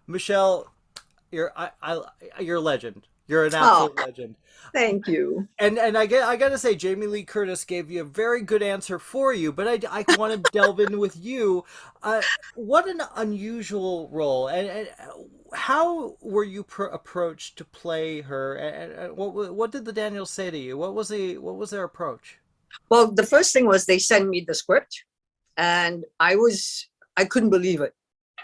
Michelle, you're a legend. You're an Oh, absolute legend. thank you. And I gotta say, Jamie Lee Curtis gave you a very good answer for you, but I want to delve in with you. What an unusual role, and how were you approached to play her? And what did the Daniels say to you? What was their approach? Well, the first thing was they sent me the script, and I couldn't believe it,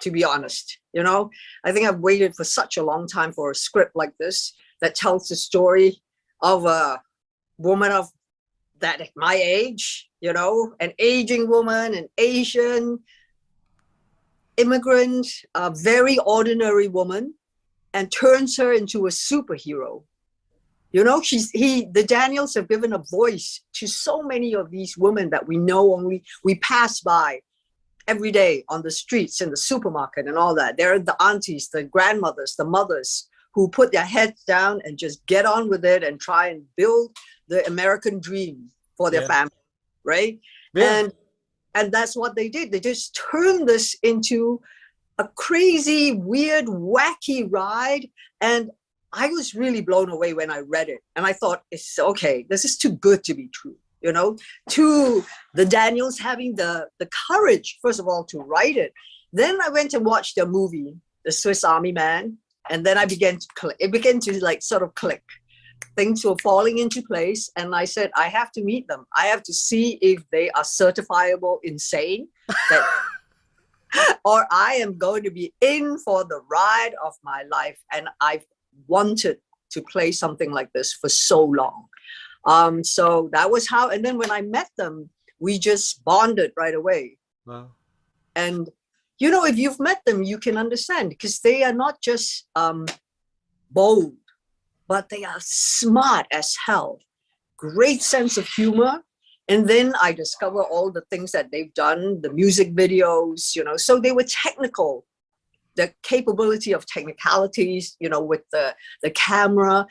to be honest. I think I've waited for such a long time for a script like this that tells the story of a woman of that my age, an aging woman, an Asian immigrant, a very ordinary woman, and turns her into a superhero. The Daniels have given a voice to so many of these women that we know only we pass by every day on the streets, in the supermarket, and all that. They're the aunties, the grandmothers, the mothers who put their heads down and just get on with it and try and build the American dream for their Yeah. family, right? Yeah. And that's what they did. They just turned this into a crazy, weird, wacky ride. And I was really blown away when I read it. And I thought, it's okay, this is too good to be true. To the Daniels having the courage, first of all, to write it. Then I went and watched the movie, The Swiss Army Man. And then I began to click. It began to like sort of click. Things were falling into place. And I said, I have to meet them. I have to see if they are certifiable insane. Or I am going to be in for the ride of my life. And I've wanted to play something like this for so long. So that was how, and then when I met them, we just bonded right away. Wow. And, if you've met them, you can understand because they are not just bold, but they are smart as hell. Great sense of humor. And then I discover all the things that they've done, the music videos, so they were technical, the capability of technicalities, with the camera,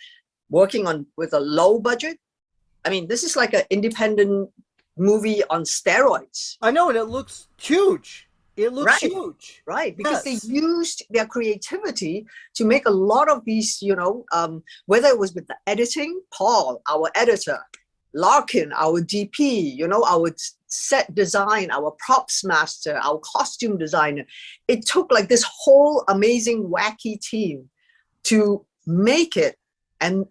working with a low budget. I mean, this is like an independent movie on steroids. I know, and it looks huge. It looks Right, huge. right. Because they Yes. used their creativity to make a lot of these, whether it was with the editing, Paul, our editor, Larkin, our DP, our set design, our props master, our costume designer. It took like this whole amazing, wacky team to make it. And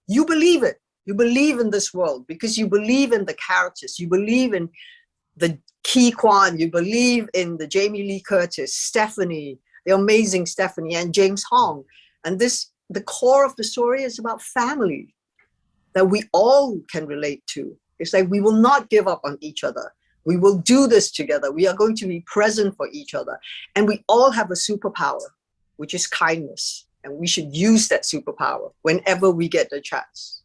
you believe it. You believe in this world because you believe in the characters. You believe in the Quan. You believe in the Jamie Lee Curtis, Stephanie, the amazing Stephanie, and James Hong. And the core of the story is about family that we all can relate to. It's like we will not give up on each other. We will do this together. We are going to be present for each other. And we all have a superpower, which is kindness. And we should use that superpower whenever we get the chance.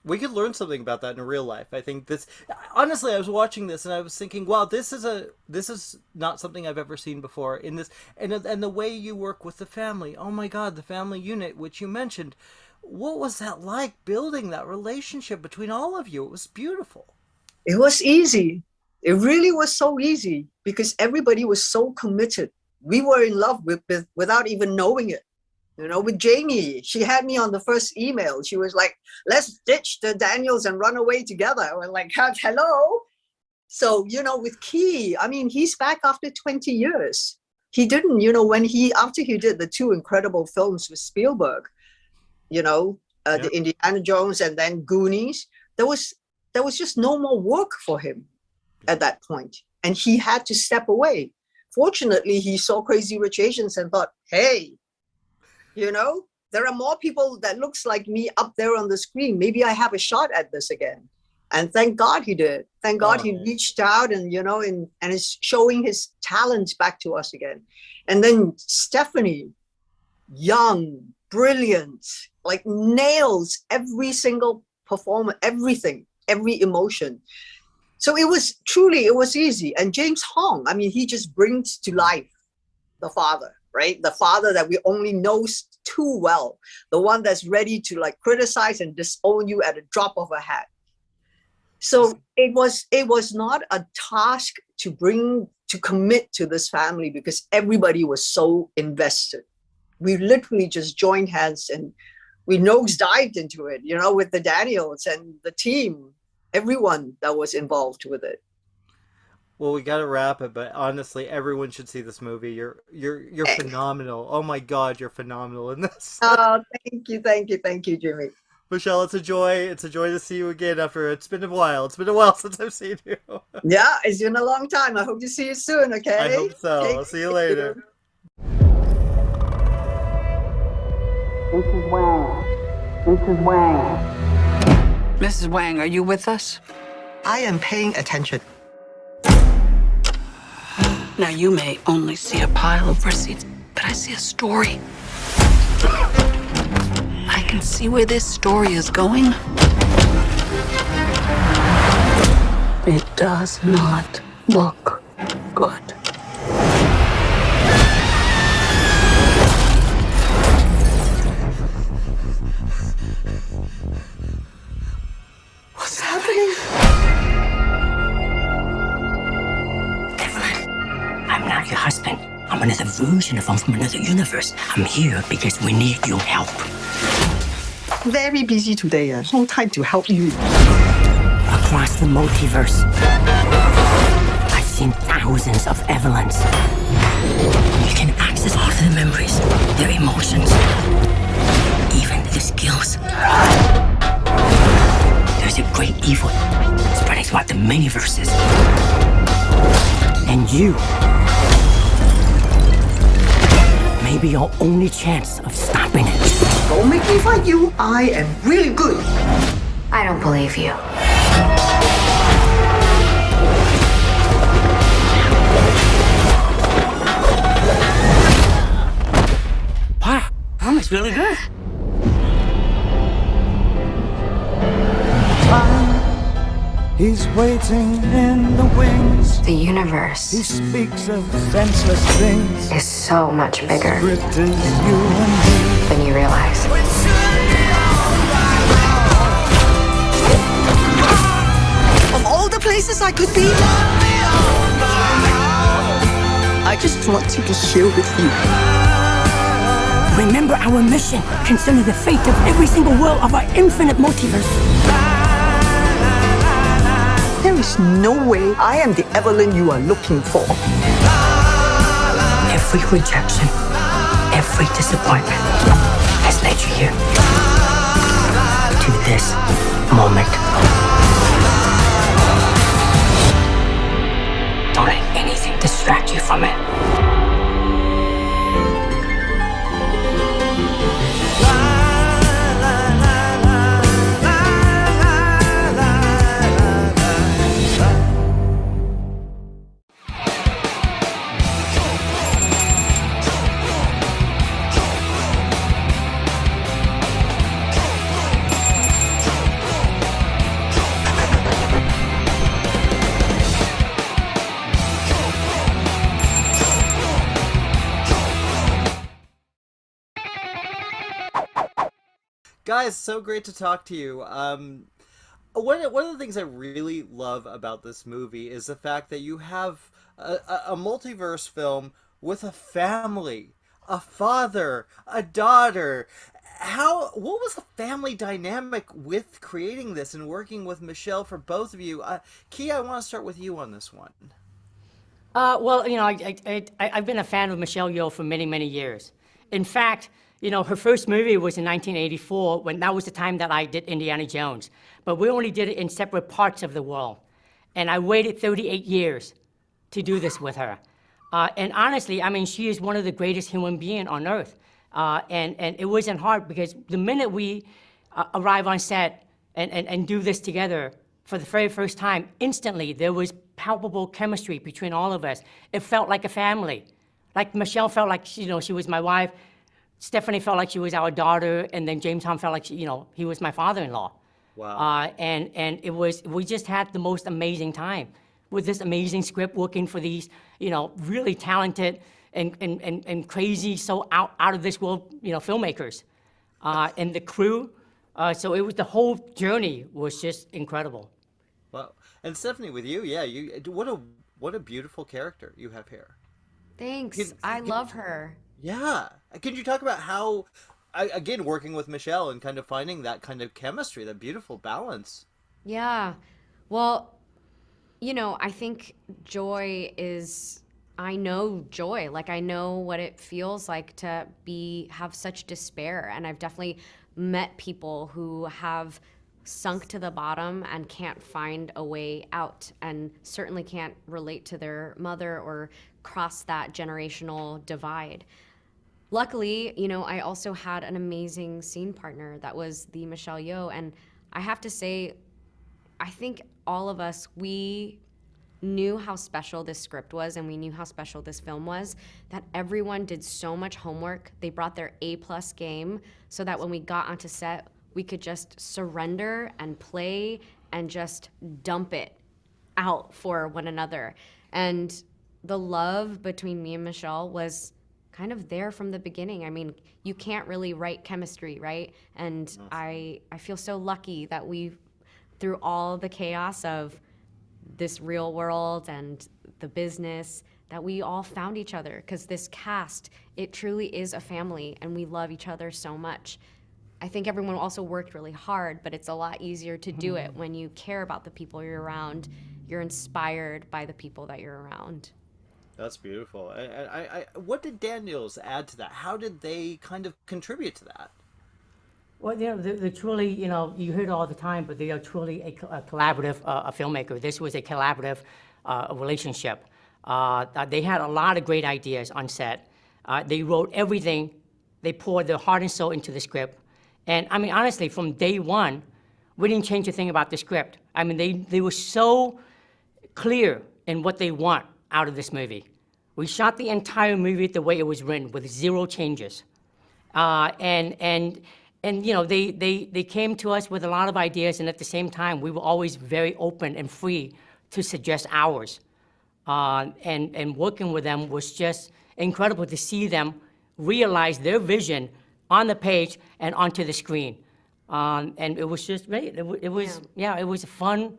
We could learn something about that in real life. I think this honestly, I was watching this and I was thinking, wow, this is not something I've ever seen before in this, and the way you work with the family. Oh my god, the family unit which you mentioned. What was that like building that relationship between all of you? It was beautiful. It was easy. It really was so easy because everybody was so committed. We were in love without even knowing it. With Jamie, she had me on the first email. She was like, let's ditch the Daniels and run away together. We're like, hello. So, with Key, I mean, he's back after 20 years. He didn't, after he did the two incredible films with Spielberg, the Indiana Jones and then Goonies, there was just no more work for him at that point. And he had to step away. Fortunately, he saw Crazy Rich Asians and thought, hey, there are more people that looks like me up there on the screen. Maybe I have a shot at this again. And thank God he did. Thank God he reached out and, and is showing his talents back to us again. And then Stephanie, young, brilliant, like nails every single performance, everything, every emotion. So it was easy. And James Hong, I mean, he just brings to life the father, right? The father that we only know too well, the one that's ready to like criticize and disown you at a drop of a hat. So it was not a task to to commit to this family because everybody was so invested. We literally just joined hands and we nosedived into it, you know, with the Daniels and the team, everyone that was involved with it. Well, we got to wrap it, but honestly, everyone should see this movie. You're phenomenal. Oh my God, you're phenomenal in this. Oh, thank you, Jimmy. Michelle, it's a joy. It's a joy to see you again after it's been a while. It's been a while since I've seen you. Yeah, it's been a long time. I hope to see you soon, okay? I hope so. I'll see you later. Mrs. Wang. Mrs. Wang. Mrs. Wang, are you with us? I am paying attention. Now, you may only see a pile of receipts, but I see a story. I can see where this story is going. It does not look good. What's happening? I'm not your husband. I'm another version of him from another universe. I'm here because we need your help. Very busy today. No time to help you. Across the multiverse, I've seen thousands of Evelyns. You can access all of their memories, their emotions, even their skills. There's a great evil spreading throughout the many verses. And you may be your only chance of stopping it. Don't make me fight you. I am really good. I don't believe you. Wow, that was really good. He's waiting in the wings. The universe He speaks of senseless things. is so much bigger Script is you and than you realize. Of all the places I could be, I just want to be here with you. Remember our mission. Consider the fate of every single world of our infinite multiverse. There is no way I am the Evelyn you are looking for. Every rejection, every disappointment has led you here. To this moment. Don't let anything distract you from it. Guys, so great to talk to you. One of the things I really love about this movie is the fact that you have a multiverse film with a family, a father, a daughter. What was the family dynamic with creating this and working with Michelle for both of you? Key, I want to start with you on this one. Well, you know, I've been a fan of Michelle Yeoh for many, many years. In fact, you know, her first movie was in 1984, when that was the time that I did Indiana Jones. But we only did it in separate parts of the world. And I waited 38 years to do this with her. And honestly, I mean, she is one of the greatest human beings on earth. And it wasn't hard because the minute we arrive on set and do this together for the very first time, instantly there was palpable chemistry between all of us. It felt like a family. Like Michelle felt like, you know, she was my wife. Stephanie felt like she was our daughter, and then James Tom felt like, you know, he was my father-in-law. Wow. And we just had the most amazing time with this amazing script, working for these, you know, really talented and crazy, so out of this world, you know, filmmakers, and the crew. So it was, the whole journey was just incredible. Wow. And Stephanie, with you, yeah, what a what a beautiful character you have here. Thanks. I love her. Yeah. Can you talk about how, again, working with Michelle and kind of finding that kind of chemistry, that beautiful balance? Yeah. Well, I think I know joy. Like, I know what it feels like to have such despair. And I've definitely met people who have sunk to the bottom and can't find a way out, and certainly can't relate to their mother or cross that generational divide. Luckily, I also had an amazing scene partner that was the Michelle Yeoh. And I have to say, I think all of us, we knew how special this script was, and we knew how special this film was, that everyone did so much homework. They brought their A+ game so that when we got onto set, we could just surrender and play and just dump it out for one another. And the love between me and Michelle was kind of there from the beginning. I mean, you can't really write chemistry, right? And I feel so lucky that through all the chaos of this real world and the business, that we all found each other, because this cast, it truly is a family, and we love each other so much. I think everyone also worked really hard, but it's a lot easier to do it when you care about the people you're around. You're inspired by the people that you're around. That's beautiful. What did Daniels add to that? How did they kind of contribute to that? Well, they're truly, you hear it all the time, but they are truly a collaborative filmmaker. This was a collaborative relationship. They had a lot of great ideas on set. They wrote everything. They poured their heart and soul into the script. And I mean, honestly, from day one, we didn't change a thing about the script. I mean, they were so clear in what they want out of this movie. We shot the entire movie the way it was written, with 0 changes. And they came to us with a lot of ideas, and at the same time, we were always very open and free to suggest ours. And working with them was just incredible to see them realize their vision on the page and onto the screen. And it was just great. It was a fun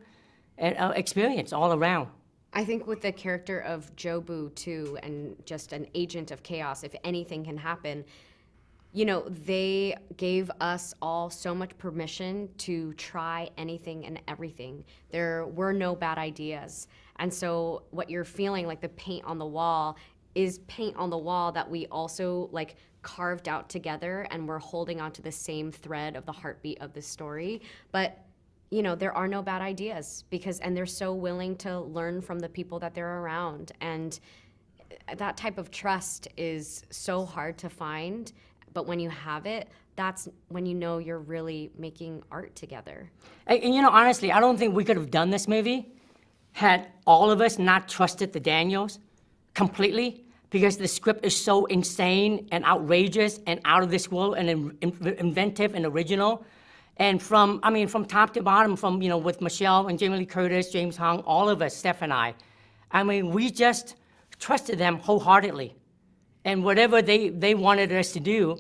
experience all around. I think with the character of JoBlo too, and just an agent of chaos, if anything can happen, they gave us all so much permission to try anything and everything. There were no bad ideas. And so what you're feeling, like the paint on the wall, is paint on the wall that we also carved out together, and we're holding onto the same thread of the heartbeat of the story. But there are no bad ideas, and they're so willing to learn from the people that they're around. And that type of trust is so hard to find, but when you have it, that's when you're really making art together. And honestly, I don't think we could have done this movie had all of us not trusted the Daniels completely, because the script is so insane and outrageous and out of this world and inventive and original. And from top to bottom, with Michelle and Jamie Lee Curtis, James Hong, all of us, Steph and I we just trusted them wholeheartedly. And whatever they wanted us to do,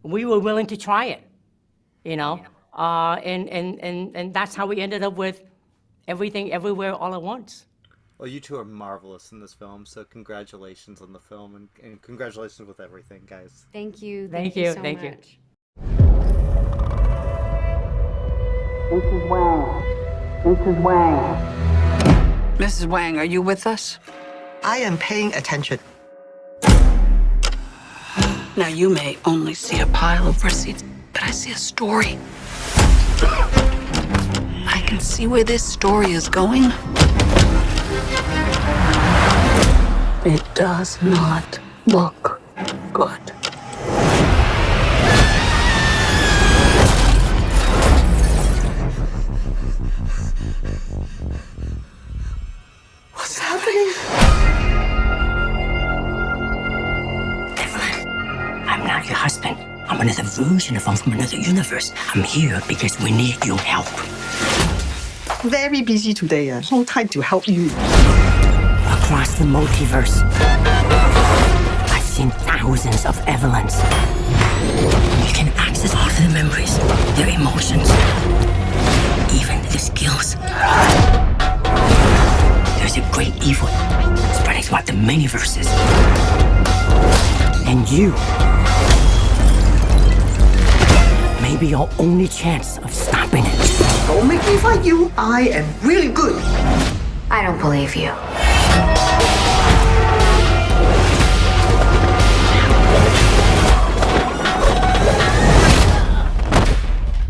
we were willing to try it, and that's how we ended up with Everything, Everywhere, All at Once. Well, you two are marvelous in this film, so congratulations on the film, and congratulations with everything, guys. Thank you. Thank you so much. Mrs. Wang. Mrs. Wang. Mrs. Wang, are you with us? I am paying attention. Now, you may only see a pile of receipts, but I see a story. I can see where this story is going. It does not look good. What's happening? Evelyn, I'm not your husband. I'm another version of him from another universe. I'm here because we need your help. Very busy today. No time to help you. Across the multiverse, I've seen thousands of Evelyns. You can access all of their memories, their emotions, even their skills. There's there's a great evil spreading throughout the many verses. And you may be our only chance of stopping it. Don't make me fight you. I am really good. I don't believe you.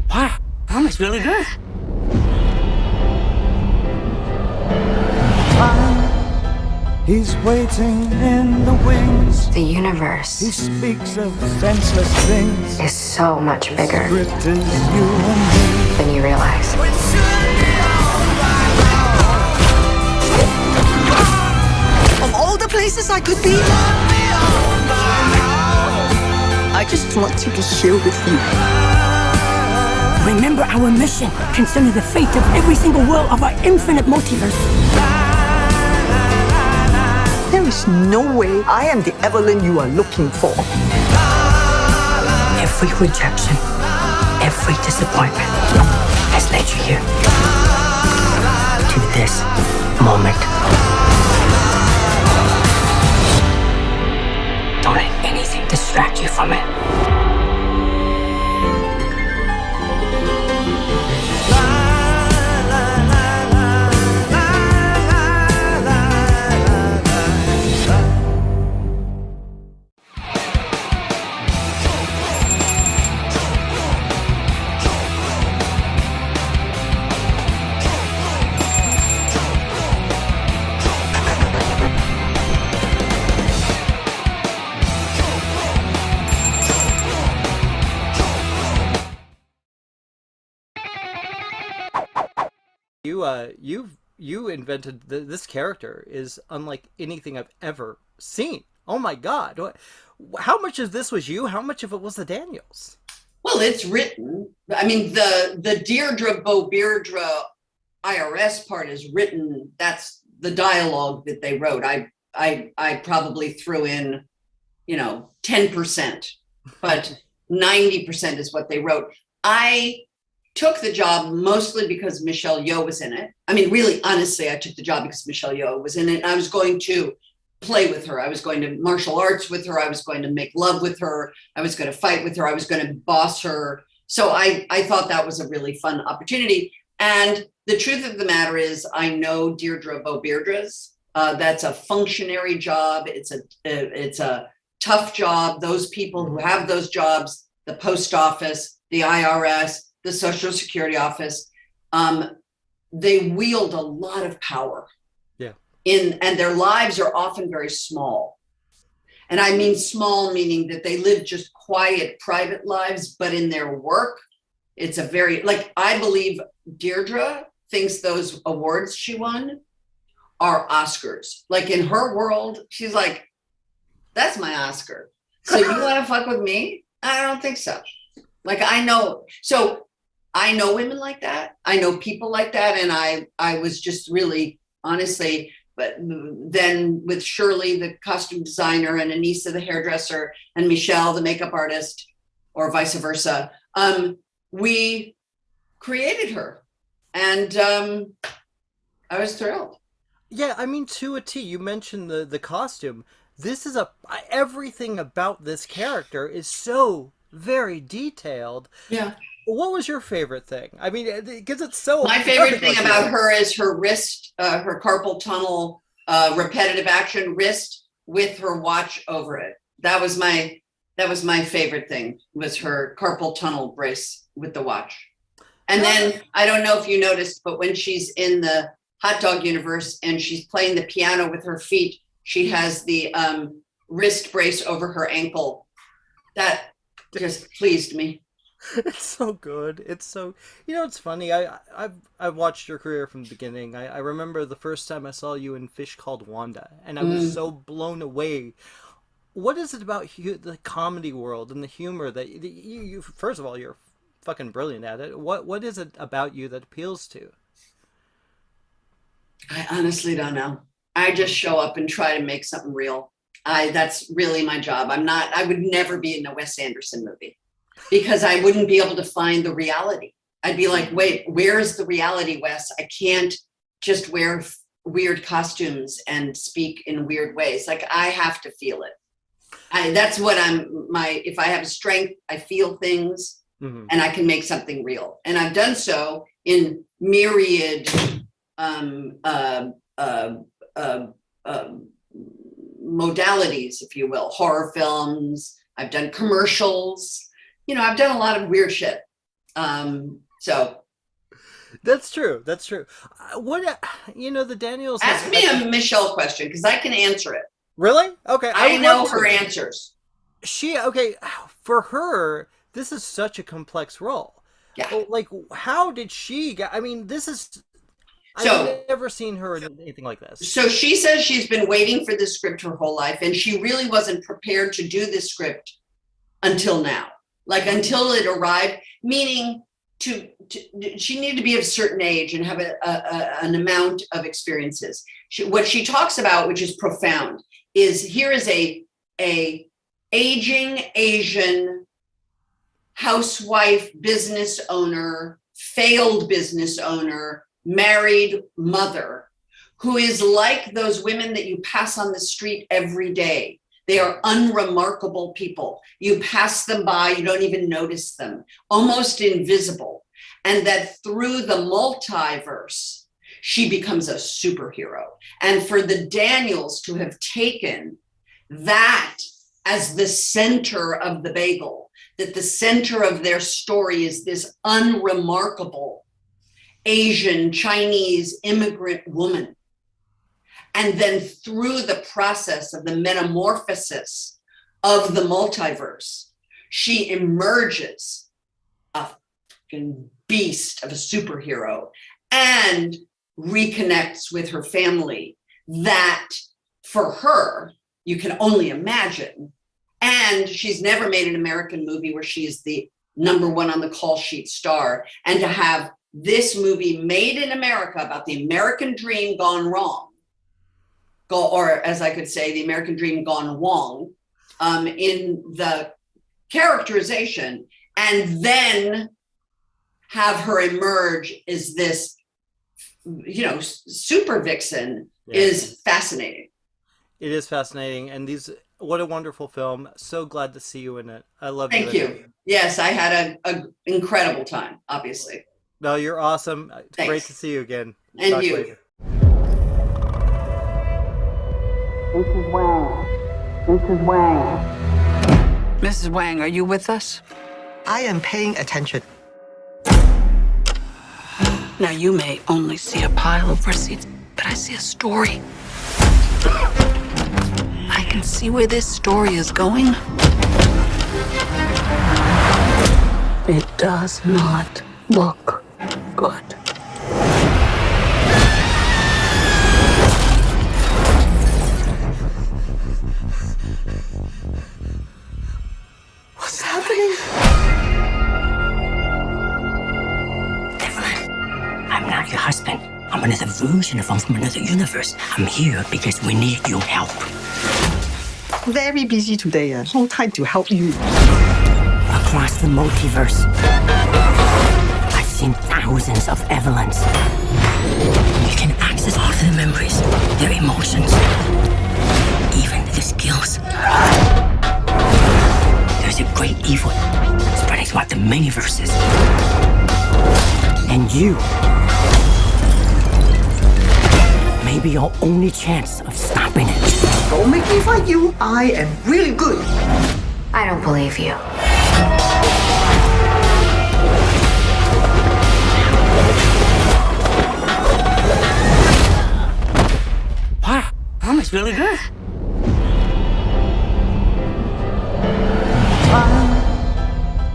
Wow, that was really good. He's waiting in the wings. The He universe speaks of senseless things. is so much bigger Script is you and than you realize. Of all the places I could be, I just want to be here with you. Remember our mission concerning the fate of every single world of our infinite multiverse. There is no way I am the Evelyn you are looking for. Every rejection, every disappointment has led you here. To this moment. Don't let anything distract you from it. You invented this character is unlike anything I've ever seen. Oh my God! How much of this was you? How much of it was the Daniels? Well, it's written. I mean, the Deirdre Beaudeirdre IRS part is written. That's the dialogue that they wrote. I probably threw in, 10%, but 90% is what they wrote. I took the job mostly because Michelle Yeoh was in it. I mean, really, honestly, I took the job because Michelle Yeoh was in it. And I was going to play with her. I was going to martial arts with her. I was going to make love with her. I was going to fight with her. I was going to boss her. So I thought that was a really fun opportunity. And the truth of the matter is, I know Deirdre Beaudeirdre's. That's a functionary job. It's a tough job. Those people who have those jobs, the post office, the IRS, the Social Security office, they wield a lot of power. Yeah. And their lives are often very small. And I mean small, meaning that they live just quiet, private lives, but in their work, it's a very, I believe Deirdre thinks those awards she won are Oscars. Like in her world, she's like, that's my Oscar. So you want to fuck with me? I don't think so. I know. So I know women like that. I know people like that. And I was just really, honestly, but then with Shirley, the costume designer, and Anissa, the hairdresser, and Michelle, the makeup artist, or vice versa, we created her. And I was thrilled. Yeah, I mean, to a T. You mentioned the costume. This is everything about this character is so very detailed. Yeah. What was your favorite thing? I mean, because it's so... My favorite thing about her is her wrist, her carpal tunnel, repetitive action wrist with her watch over it. That was my favorite thing, was her carpal tunnel brace with the watch. And then, I don't know if you noticed, but when she's in the hot dog universe and she's playing the piano with her feet, she has the wrist brace over her ankle. That just pleased me. It's so good. It's so, it's funny. I've watched your career from the beginning. I remember the first time I saw you in Fish Called Wanda, and I was so blown away. What is it about the comedy world and the humor that you first of all, you're fucking brilliant at it. What is it about you that appeals to? I honestly don't know. I just show up and try to make something real. That's really my job. I would never be in a Wes Anderson movie because I wouldn't be able to find the reality. I'd be like, wait, where's the reality, Wes? I can't just wear weird costumes and speak in weird ways. Like I have to feel it. That's what if I have strength, I feel things and I can make something real. And I've done so in myriad modalities, if you will, horror films. I've done commercials. I've done a lot of weird shit. So that's true. That's true. The Daniels. Ask me a Michelle question because I can answer it. Really? Okay. I know her answers. For her, this is such a complex role. Yeah. Like, how did she get? I mean, I've never seen her in anything like this. So she says she's been waiting for this script her whole life, and she really wasn't prepared to do this script until now. Like until it arrived, meaning she needed to be of a certain age and have an amount of experiences. What she talks about, which is profound, is here is a aging Asian housewife, business owner, failed business owner, married mother, who is like those women that you pass on the street every day. They are unremarkable people. You pass them by, you don't even notice them, almost invisible. And that through the multiverse, she becomes a superhero. And for the Daniels to have taken that as the center of the bagel, that the center of their story is this unremarkable Asian, Chinese immigrant woman. And then through the process of the metamorphosis of the multiverse, she emerges a fucking beast of a superhero and reconnects with her family that for her, you can only imagine. And she's never made an American movie where she is the #1 on the call sheet star. And to have this movie made in America about the American dream gone wrong, or as I could say, the American dream gone wrong, in the characterization, and then have her emerge as this, super vixen is fascinating. It is fascinating. And what a wonderful film. So glad to see you in it. I love Thank you. Yes, I had an incredible time, obviously. No, you're awesome. It's Thanks. great to see you again. And Talk you. later. Mrs. Wang. Mrs. Wang. Mrs. Wang, are you with us? I am paying attention. Now, you may only see a pile of receipts, but I see a story. I can see where this story is going. It does not look good. What's happening? Evelyn, I'm not your husband. I'm another version of him from another universe. I'm here because we need your help. Very busy today. No time to help you. Across the multiverse, I've seen thousands of Evelyns. You can access all of their memories, their emotions, even their skills. There's a great evil spreading throughout the many verses. And you may be your only chance of stopping it. Don't make me fight you. I am really good. I don't believe you. Wow, that was really good.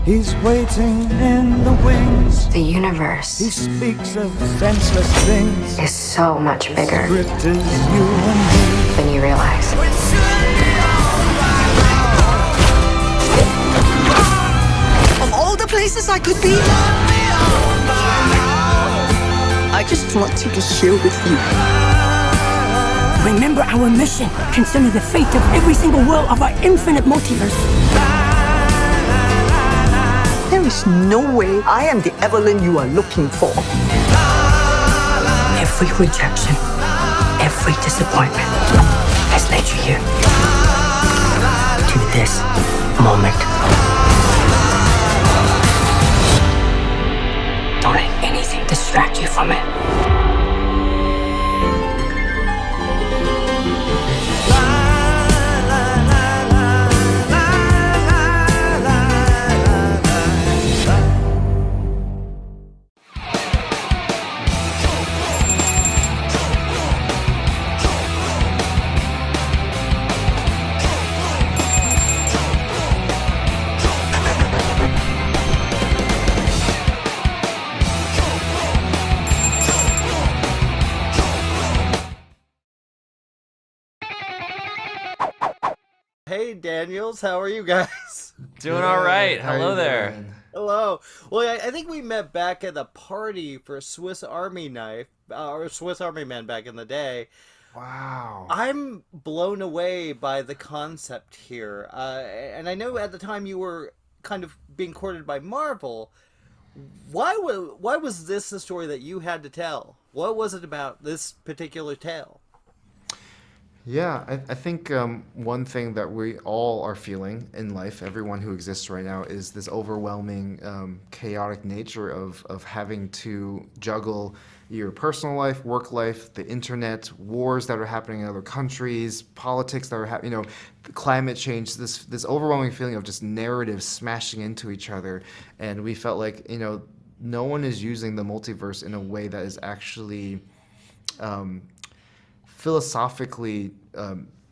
He's waiting in the wings. The universe He speaks of senseless things. is so much bigger Script is you and me. than you realize. Of all the places I could be, I just want to be here with you. Remember our mission concerning the fate of every single world of our infinite multiverse. There is no way I am the Evelyn you are looking for. Every rejection every disappointment has led you here. To this moment. Don't let anything distract you from it. Hey, Daniels, how are you guys? Doing all right. Hello there. Hello. Well, I think we met back at the party for Swiss Army Knife, or Swiss Army Man back in the day. Wow. I'm blown away by the concept here. And I know at the time you were kind of being courted by Marvel. Why was this the story that you had to tell? What was it about this particular tale? Yeah, I think one thing that we all are feeling in life, everyone who exists right now, is this overwhelming, chaotic nature of having to juggle your personal life, work life, the internet, wars that are happening in other countries, politics that are happening, climate change, this overwhelming feeling of just narratives smashing into each other. And we felt like, no one is using the multiverse in a way that is actually philosophically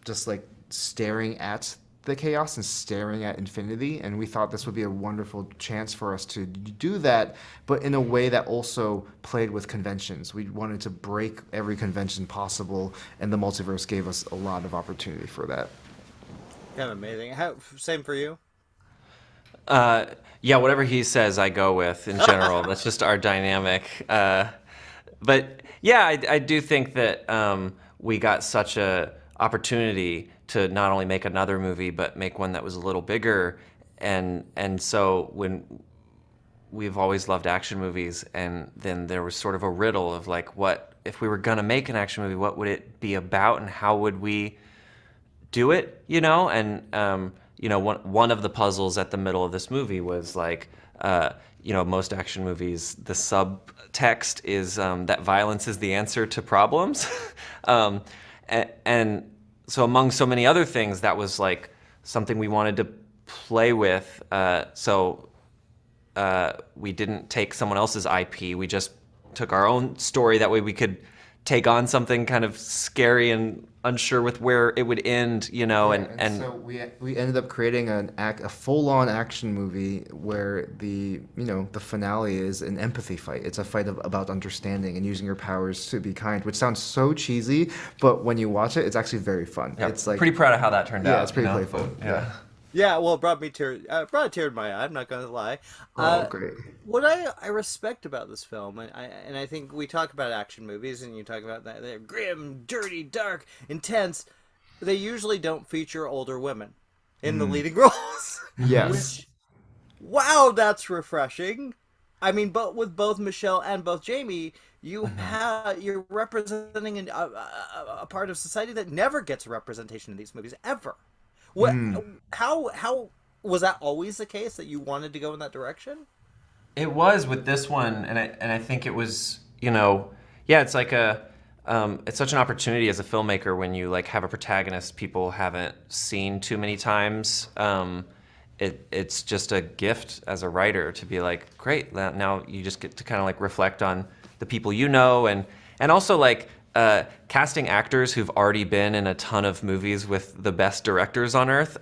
just like staring at the chaos and staring at infinity, and we thought this would be a wonderful chance for us to do that, but in a way that also played with conventions. We wanted to break every convention possible, and the multiverse gave us a lot of opportunity for that. Kind of amazing. Same for you? Yeah, whatever he says, I go with in general. That's just our dynamic. But yeah, I do think that we got such a opportunity to not only make another movie, but make one that was a little bigger. And so when we've always loved action movies, and then there was sort of a riddle of like, what if we were gonna make an action movie, what would it be about, and how would we do it? And one of the puzzles at the middle of this movie was like, most action movies, the subtext is that violence is the answer to problems. And so among so many other things, that was like something we wanted to play with. So we didn't take someone else's IP. We just took our own story. That way we could take on something kind of scary and unsure with where it would end, and so we ended up creating a full-on action movie where the finale is an empathy fight. It's a fight about understanding and using your powers to be kind, which sounds so cheesy, but when you watch it, it's actually very fun. Yeah, it's like pretty proud of how that turned out. Yeah, it's pretty playful. Yeah. Yeah, well, it brought a tear in my eye. I'm not going to lie. Great. What I respect about this film, and I think we talk about action movies, and you talk about that they're grim, dirty, dark, intense. They usually don't feature older women in the leading roles. Yes. Wow, that's refreshing. I mean, but with both Michelle and both Jamie, you're representing a part of society that never gets representation in these movies ever. How was that always the case, that you wanted to go in that direction? It was with this one, and I think it was, it's like it's such an opportunity as a filmmaker when you like have a protagonist people haven't seen too many times. It's just a gift as a writer to be like, great, now you just get to kind of like reflect on the people and also like casting actors who've already been in a ton of movies with the best directors on earth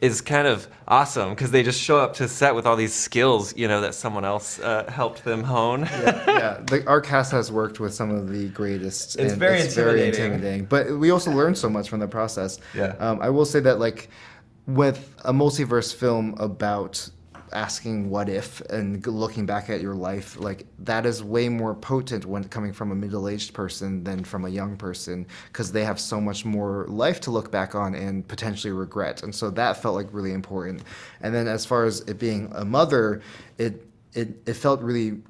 is kind of awesome, because they just show up to set with all these skills, that someone else helped them hone. Yeah. Our cast has worked with some of the greatest. It's very intimidating. But we also learned so much from the process. Yeah. I will say that like with a multiverse film about asking what if and looking back at your life, like that is way more potent when coming from a middle-aged person than from a young person, because they have so much more life to look back on and potentially regret. And so that felt like really important. And then as far as it being a mother, it felt really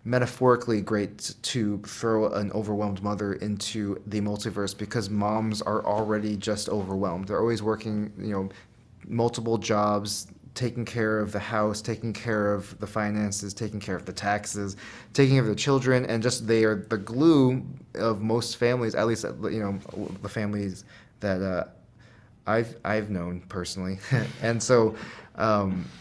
metaphorically great to throw an overwhelmed mother into the multiverse because moms are already just overwhelmed. They're always working, multiple jobs, taking care of the house, taking care of the finances, taking care of the taxes, taking care of the children, and just they are the glue of most families, at least the families that I've known personally. And so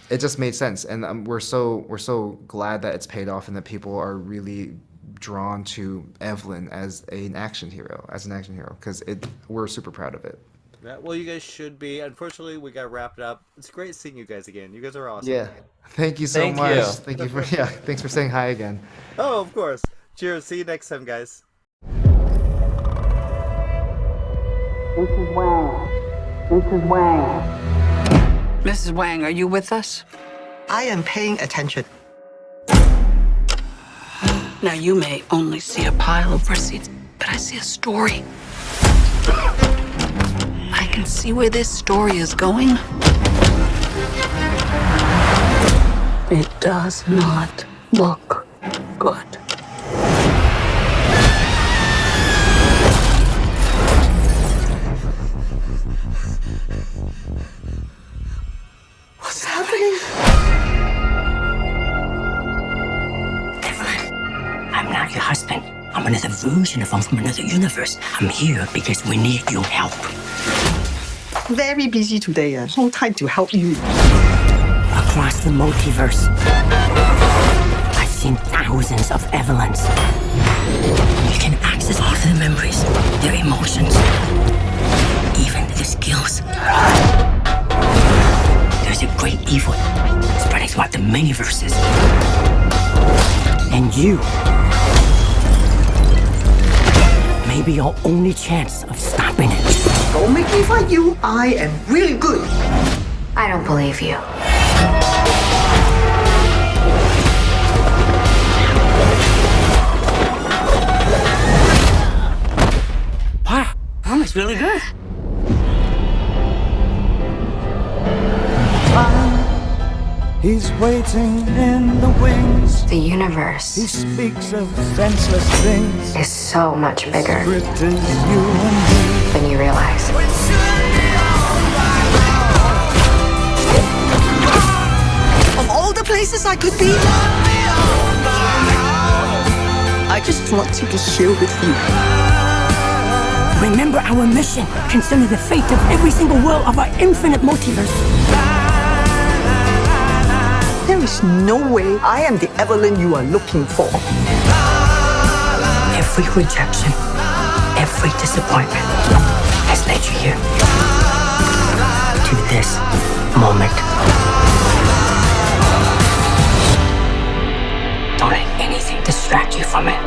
it just made sense, and we're so glad that it's paid off and that people are really drawn to Evelyn as an action hero, because we're super proud of it. Yeah, well, you guys should be. Unfortunately, we got wrapped up. It's great seeing you guys again. You guys are awesome. Yeah, thank you so much. Thank you for thanks for saying hi again. Oh, of course. Cheers. See you next time, guys. Mrs. Wang. Mrs. Wang. Mrs. Wang, are you with us? I am paying attention. Now, you may only see a pile of receipts, but I see a story. I can see where this story is going. It does not look good. What's happening? Evelyn, I'm not your husband. I'm another version of him from another universe. I'm here because we need your help. Very busy today. No time to help you. Across the multiverse, I've seen thousands of Evelyns. You can access all of their memories, their emotions, even their skills. There's a great evil spreading throughout the many verses. And you may be your only chance of stopping it. Don't make me fight you. I am really good. I don't believe you. Wow, that was really good. He's waiting in the wings. The universe He speaks of senseless things. is so much bigger Written you and me. than you realize. Of all the places I could be, I just want to be here with you. Remember our mission. Consider the fate of every single world of our infinite multiverse. There is no way I am the Evelyn you are looking for. Every rejection, every disappointment has led you here. To this moment. Don't let anything distract you from it.